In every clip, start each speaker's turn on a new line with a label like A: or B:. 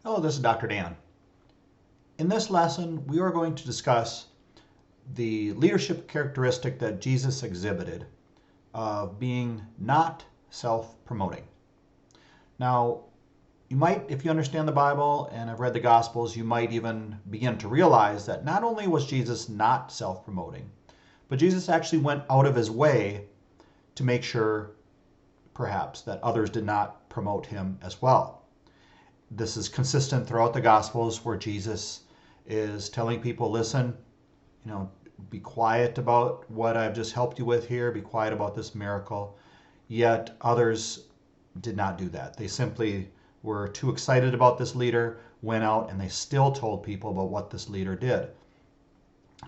A: Hello, this is Dr. Dan. In this lesson, we are going to discuss the leadership characteristic that Jesus exhibited of being not self-promoting. Now, you might, if you understand the Bible and have read the Gospels, you might even begin to realize that not only was Jesus not self-promoting, but Jesus actually went out of his way to make sure, perhaps, that others did not promote him as well. This is consistent throughout the Gospels where Jesus is telling people, listen, be quiet about what I've just helped you with here. Be quiet about this miracle. Yet others did not do that. They simply were too excited about this leader, went out, and they still told people about what this leader did.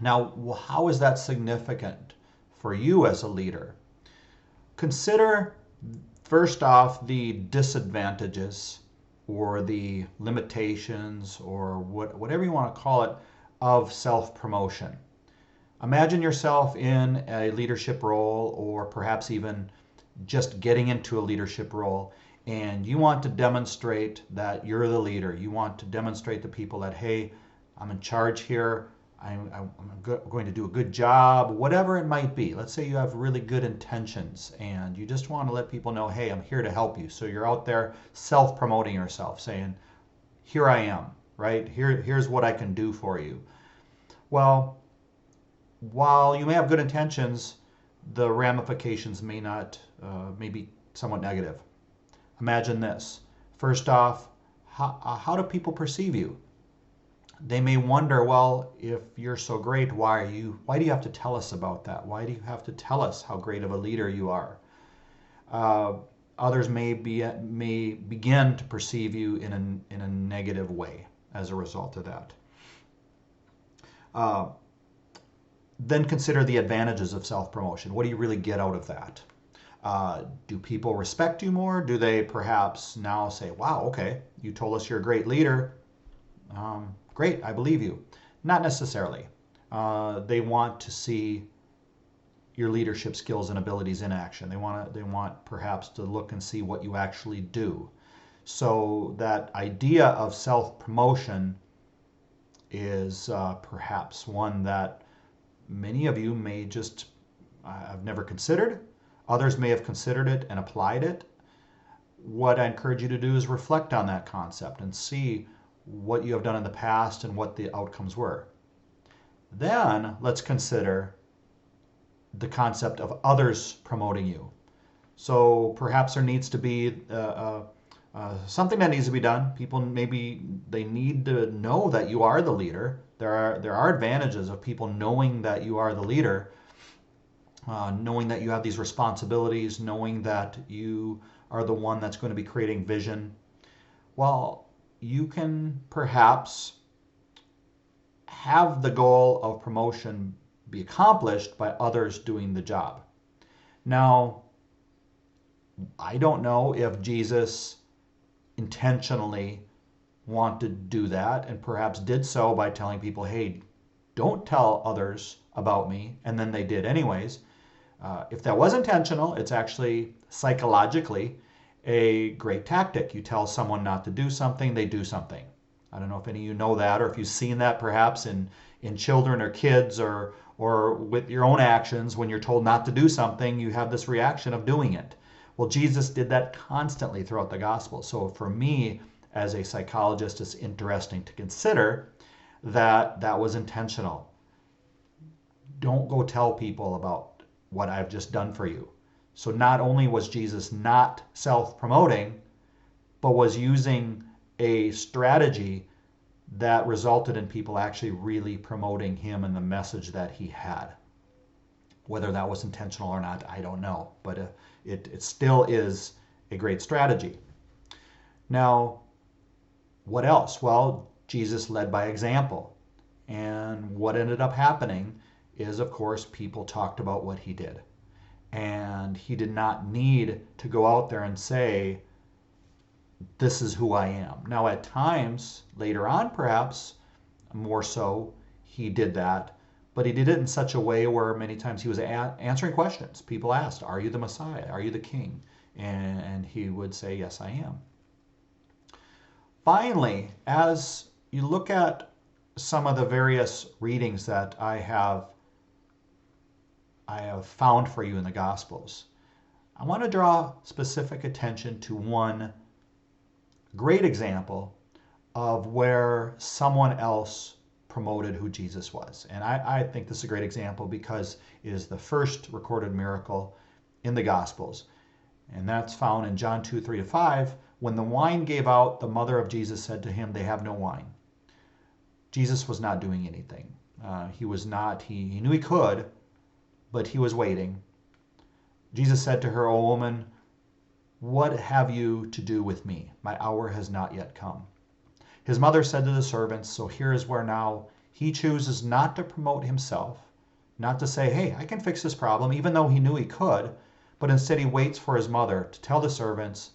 A: Now, how is that significant for you as a leader? Consider, first off, the disadvantages or the limitations or whatever you want to call it of self-promotion. Imagine yourself in a leadership role or perhaps even just getting into a leadership role, and you want to demonstrate that you're the leader. You want to demonstrate to people that, hey, I'm in charge here. I'm going to do a good job, whatever it might be. Let's say you have really good intentions and you just want to let people know, hey, I'm here to help you. So you're out there self-promoting yourself, saying, here I am, right? Here's what I can do for you. Well, while you may have good intentions, the ramifications may be somewhat negative. Imagine this. First off, how do people perceive you? They may wonder, well, if you're so great, why do you have to tell us about that? Why do you have to tell us how great of a leader you are? Others may begin to perceive you in a negative way as a result of that. Then consider the advantages of self-promotion. What do you really get out of that? Do people respect you more? Do they perhaps now say, wow, okay, you told us you're a great leader. Great, I believe you. Not necessarily. They want to see your leadership skills and abilities in action. They want perhaps to look and see what you actually do. So that idea of self-promotion is perhaps one that many of you may just have never considered. Others may have considered it and applied it. What I encourage you to do is reflect on that concept and see what you have done in the past and what the outcomes were. Then let's consider the concept of others promoting you. So perhaps there needs to be something that needs to be done. People, maybe they need to know that you are the leader. There are advantages of people knowing that you are the leader, knowing that you have these responsibilities, knowing that you are the one that's going to be creating vision. Well, you can perhaps have the goal of promotion be accomplished by others doing the job. Now, I don't know if Jesus intentionally wanted to do that and perhaps did so by telling people, hey, don't tell others about me, and then they did anyways. If that was intentional, it's actually psychologically a great tactic. You tell someone not to do something, they do something. I don't know if any of you know that, or if you've seen that perhaps in children or kids, or with your own actions. When you're told not to do something, you have this reaction of doing it. Well, Jesus did that constantly throughout the gospel. So for me, as a psychologist, it's interesting to consider that that was intentional. Don't go tell people about what I've just done for you. So not only was Jesus not self-promoting, but was using a strategy that resulted in people actually really promoting him and the message that he had. Whether that was intentional or not, I don't know. But it still is a great strategy. Now, what else? Well, Jesus led by example. And what ended up happening is, of course, people talked about what he did. And he did not need to go out there and say, this is who I am. Now, at times, later on perhaps, more so, he did that. But he did it in such a way where many times he was answering questions. People asked, are you the Messiah? Are you the King? And he would say, yes, I am. Finally, as you look at some of the various readings that I have found for you in the Gospels, I want to draw specific attention to one great example of where someone else promoted who Jesus was. And I think this is a great example because it is the first recorded miracle in the Gospels. And that's found in John 2, 3-5. When the wine gave out, the mother of Jesus said to him, "They have no wine." Jesus was not doing anything. He knew he could, but he was waiting. Jesus said to her, "O woman, what have you to do with me? My hour has not yet come." His mother said to the servants, so here is where now he chooses not to promote himself, not to say, hey, I can fix this problem, even though he knew he could, but instead he waits for his mother to tell the servants,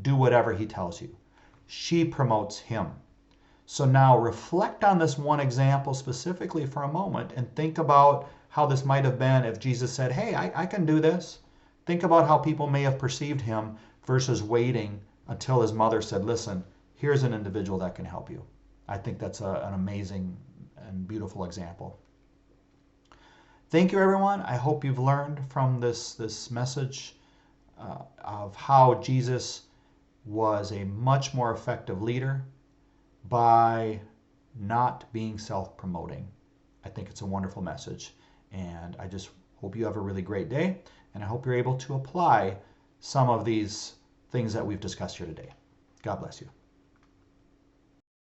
A: do whatever he tells you. She promotes him. So now reflect on this one example specifically for a moment and think about how this might have been if Jesus said, hey, I can do this. Think about how people may have perceived him versus waiting until his mother said, listen, here's an individual that can help you. I think that's an amazing and beautiful example. Thank you, everyone. I hope you've learned from this message of how Jesus was a much more effective leader by not being self-promoting. I think it's a wonderful message, and I just hope you have a really great day, and I hope you're able to apply some of these things that we've discussed here today. God bless you.